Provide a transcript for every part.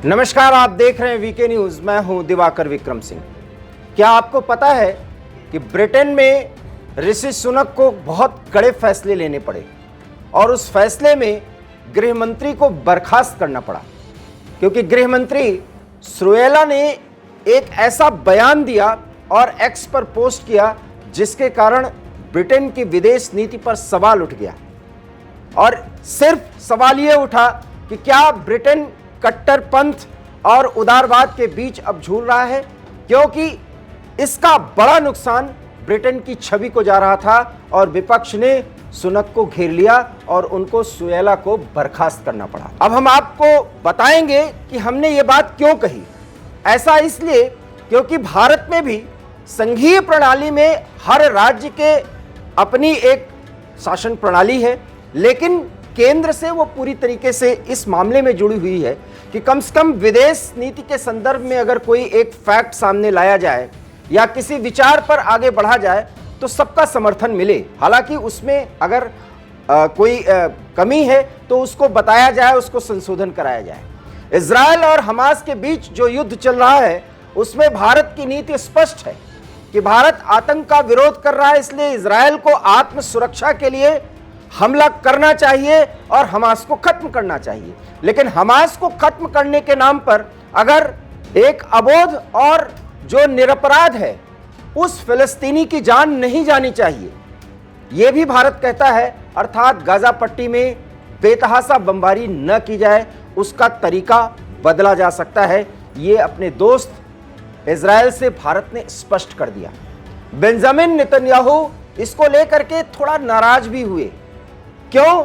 नमस्कार, आप देख रहे हैं वीके न्यूज। मैं हूं दिवाकर विक्रम सिंह। क्या आपको पता है कि ब्रिटेन में ऋषि सुनक को बहुत कड़े फैसले लेने पड़े और उस फैसले में गृह मंत्री को बर्खास्त करना पड़ा, क्योंकि गृह मंत्री सुएला ने एक ऐसा बयान दिया और एक्स पर पोस्ट किया जिसके कारण ब्रिटेन की विदेश नीति पर सवाल उठ गया। और सिर्फ सवाल यह उठा कि क्या ब्रिटेन कट्टरपंथ और उदारवाद के बीच अब झूल रहा है, क्योंकि इसका बड़ा नुकसान ब्रिटेन की छवि को जा रहा था और विपक्ष ने सुनक को घेर लिया और उनको सुएला को बर्खास्त करना पड़ा। अब हम आपको बताएंगे कि हमने ये बात क्यों कही। ऐसा इसलिए क्योंकि भारत में भी संघीय प्रणाली में हर राज्य के अपनी एक शासन प्रणाली है, लेकिन केंद्र से वो पूरी तरीके से इस मामले में जुड़ी हुई है कि कम से कम विदेश नीति के संदर्भ में अगर कोई एक फैक्ट सामने लाया जाए या किसी विचार पर आगे बढ़ा जाए तो सबका समर्थन मिले। हालांकि उसमें अगर कोई कमी है तो उसको बताया जाए, उसको संशोधन कराया जाए। इजरायल और हमास के बीच जो युद्ध चल रहा है उसमें भारत की नीति स्पष्ट है कि भारत आतंक का विरोध कर रहा है, इसलिए इजरायल को आत्म सुरक्षा के लिए हमला करना चाहिए और हमास को खत्म करना चाहिए। लेकिन हमास को खत्म करने के नाम पर अगर एक अबोध और जो निरपराध है उस फिलिस्तीनी की जान नहीं जानी चाहिए, यह भी भारत कहता है। अर्थात गाजा पट्टी में बेतहाशा बमबारी न की जाए, उसका तरीका बदला जा सकता है। ये अपने दोस्त इजरायल से भारत ने स्पष्ट कर दिया। बेंजामिन नेतन्याहू इसको लेकर के थोड़ा नाराज भी हुए, क्यों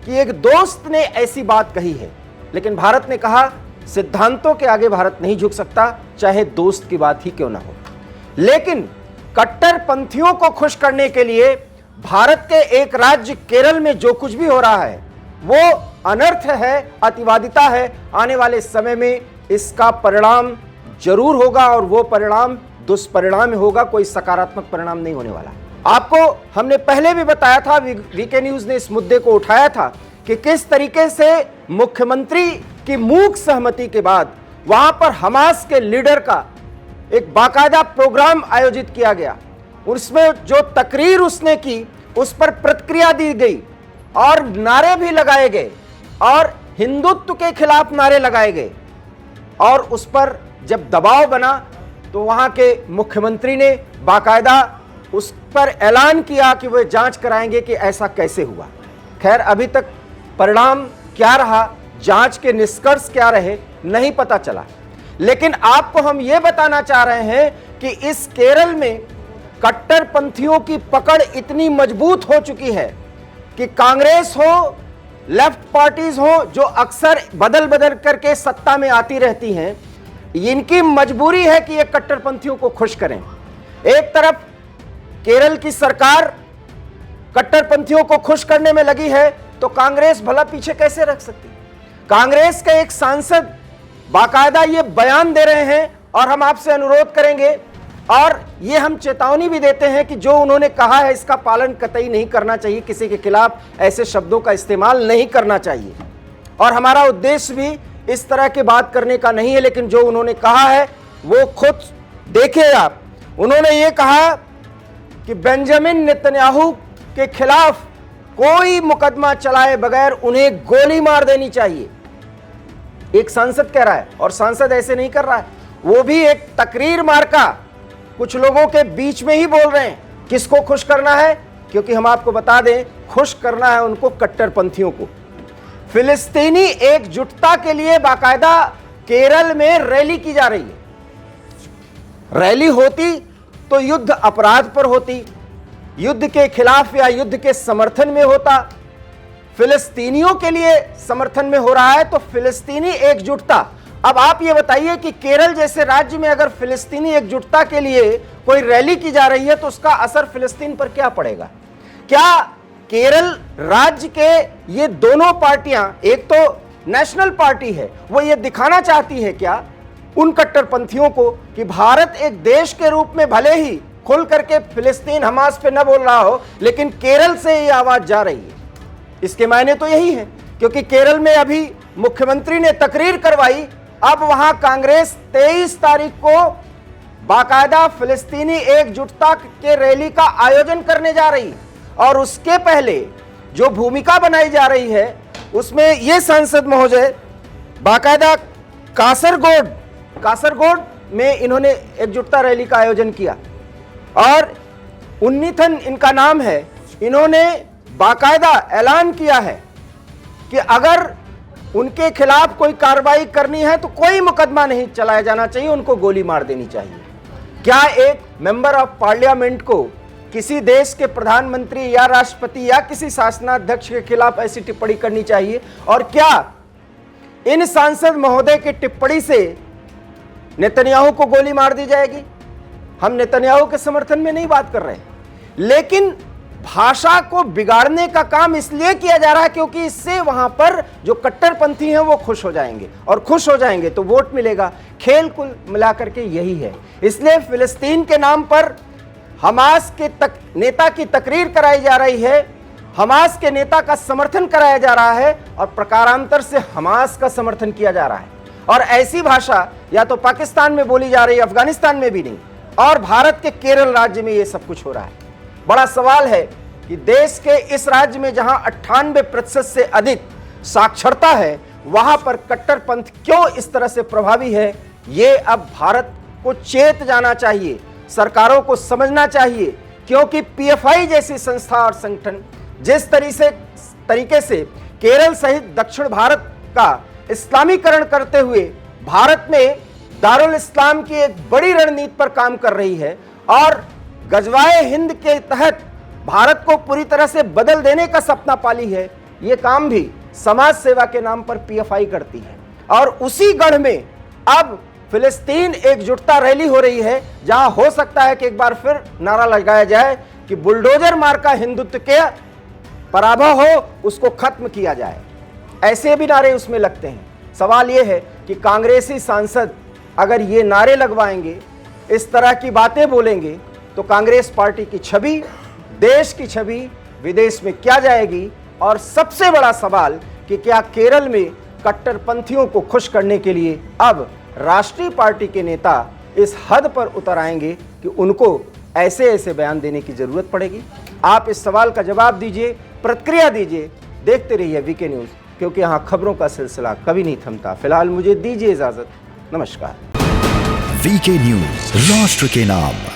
कि एक दोस्त ने ऐसी बात कही है, लेकिन भारत ने कहा सिद्धांतों के आगे भारत नहीं झुक सकता, चाहे दोस्त की बात ही क्यों ना हो। लेकिन कट्टरपंथियों को खुश करने के लिए भारत के एक राज्य केरल में जो कुछ भी हो रहा है वो अनर्थ है, अतिवादिता है। आने वाले समय में इसका परिणाम जरूर होगा और वो परिणाम दुष्परिणाम होगा, कोई सकारात्मक परिणाम नहीं होने वाला। आपको हमने पहले भी बताया था, वीके न्यूज ने इस मुद्दे को उठाया था कि किस तरीके से मुख्यमंत्री की मूक सहमति के बाद वहां पर हमास के लीडर का एक बाकायदा प्रोग्राम आयोजित किया गया। उसमें जो तकरीर उसने की उस पर प्रतिक्रिया दी गई और नारे भी लगाए गए और हिंदुत्व के खिलाफ नारे लगाए गए। और उस पर जब दबाव बना तो वहां के मुख्यमंत्री ने बाकायदा उस पर ऐलान किया कि वे जांच कराएंगे कि ऐसा कैसे हुआ। खैर, अभी तक परिणाम क्या रहा, जांच के निष्कर्ष क्या रहे, नहीं पता चला। लेकिन आपको हम यह बताना चाह रहे हैं कि इस केरल में कट्टरपंथियों की पकड़ इतनी मजबूत हो चुकी है कि कांग्रेस हो, लेफ्ट पार्टीज हो, जो अक्सर बदल बदल करके सत्ता में आती रहती हैं, इनकी मजबूरी है कि ये कट्टरपंथियों को खुश करें। एक तरफ केरल की सरकार कट्टरपंथियों को खुश करने में लगी है तो कांग्रेस भला पीछे कैसे रख सकती। कांग्रेस के एक सांसद बाकायदा ये बयान दे रहे हैं और हम आपसे अनुरोध करेंगे और ये हम चेतावनी भी देते हैं कि जो उन्होंने कहा है इसका पालन कतई नहीं करना चाहिए। किसी के खिलाफ ऐसे शब्दों का इस्तेमाल नहीं करना चाहिए और हमारा उद्देश्य भी इस तरह की बात करने का नहीं है। लेकिन जो उन्होंने कहा है वो खुद देखिए आप। उन्होंने ये कहा कि बेंजामिन नेतन्याहू के खिलाफ कोई मुकदमा चलाए बगैर उन्हें गोली मार देनी चाहिए। एक सांसद कह रहा है और सांसद ऐसे नहीं कर रहा है, वो भी एक तकरीर मार्का कुछ लोगों के बीच में ही बोल रहे हैं। किसको खुश करना है? क्योंकि हम आपको बता दें, खुश करना है उनको कट्टरपंथियों को। फिलिस्तीनी एकजुटता के लिए बाकायदा केरल में रैली की जा रही है। रैली होती तो युद्ध अपराध पर होती, युद्ध के खिलाफ या युद्ध के समर्थन में होता। फिलिस्तीनियों के लिए समर्थन में हो रहा है तो फिलिस्तीनी एकजुटता। अब आप ये बताइए कि केरल जैसे राज्य में अगर फिलिस्तीनी एकजुटता के लिए कोई रैली की जा रही है तो उसका असर फिलिस्तीन पर क्या पड़ेगा? क्या केरल राज्य के ये दोनों पार्टियां, एक तो नेशनल पार्टी है, वो ये दिखाना चाहती है क्या उन कट्टरपंथियों को कि भारत एक देश के रूप में भले ही खुल करके फिलिस्तीन हमास पे न बोल रहा हो, लेकिन केरल से ये आवाज जा रही है। इसके मायने तो यही है, क्योंकि केरल में अभी मुख्यमंत्री ने तकरीर करवाई अब वहां कांग्रेस 23 तारीख को बाकायदा फिलिस्तीनी एकजुटता के रैली का आयोजन करने जा रही है। और उसके पहले जो भूमिका बनाई जा रही है उसमें यह सांसद महोदय बाकायदा कासरगोड में इन्होंने एकजुटता रैली का आयोजन किया और उन्नीथन इनका नाम है। इन्होंने बाकायदा ऐलान किया है कि अगर उनके खिलाफ कोई कार्रवाई करनी है तो कोई मुकदमा नहीं चलाया जाना चाहिए, उनको गोली मार देनी चाहिए। क्या एक मेंबर ऑफ पार्लियामेंट को किसी देश के प्रधानमंत्री या राष्ट्रपति या किसी शासनाध्यक्ष के खिलाफ ऐसी टिप्पणी करनी चाहिए? और क्या इन सांसद महोदय की टिप्पणी से नेतन्याहू को गोली मार दी जाएगी? हम नेतन्याहू के समर्थन में नहीं बात कर रहे, लेकिन भाषा को बिगाड़ने का काम इसलिए किया जा रहा है क्योंकि इससे वहां पर जो कट्टरपंथी हैं वो खुश हो जाएंगे, और खुश हो जाएंगे तो वोट मिलेगा। खेल कुल मिलाकर के यही है। इसलिए फिलिस्तीन के नाम पर हमास के नेता की तकरीर कराई जा रही है, हमास के नेता का समर्थन कराया जा रहा है और प्रकारांतर से हमास का समर्थन किया जा रहा है। और ऐसी भाषा या तो पाकिस्तान में बोली जा रही है, अफगानिस्तान में भी नहीं, और भारत के केरल राज्य में यह सब कुछ हो रहा है। बड़ा सवाल है कि देश के इस राज्य में जहां 98% से अधिक साक्षरता है, वहां पर कट्टरपंथ क्यों इस तरह से प्रभावी है, ये अब भारत को चेत जाना चाहिए, सरकारों को समझना चाहिए। क्योंकि पीएफआई जैसी संस्था और संगठन जिस तरीके से केरल सहित दक्षिण भारत का इस्लामीकरण करते हुए भारत में दारुल इस्लाम की एक बड़ी रणनीति पर काम कर रही है और गजवाए हिंद के तहत भारत को पूरी तरह से बदल देने का सपना पाली है, ये काम भी समाज सेवा के नाम पर पीएफआई करती है। और उसी गढ़ में अब फिलिस्तीन एकजुटता रैली हो रही है, जहां हो सकता है कि एक बार फिर नारा लगाया जाए कि बुलडोजर मार का हिंदुत्व के पराभव हो, उसको खत्म किया जाए। ऐसे भी नारे उसमें लगते हैं। सवाल यह है कि कांग्रेसी सांसद अगर ये नारे लगवाएंगे, इस तरह की बातें बोलेंगे, तो कांग्रेस पार्टी की छवि, देश की छवि विदेश में क्या जाएगी? और सबसे बड़ा सवाल कि क्या केरल में कट्टरपंथियों को खुश करने के लिए अब राष्ट्रीय पार्टी के नेता इस हद पर उतर आएंगे कि उनको ऐसे ऐसे बयान देने की जरूरत पड़ेगी? आप इस सवाल का जवाब दीजिए, प्रतिक्रिया दीजिए। देखते रहिए वीके न्यूज़, क्योंकि यहाँ खबरों का सिलसिला कभी नहीं थमता। फिलहाल मुझे दीजिए इजाजत। नमस्कार। वीके न्यूज़, राष्ट्र के नाम।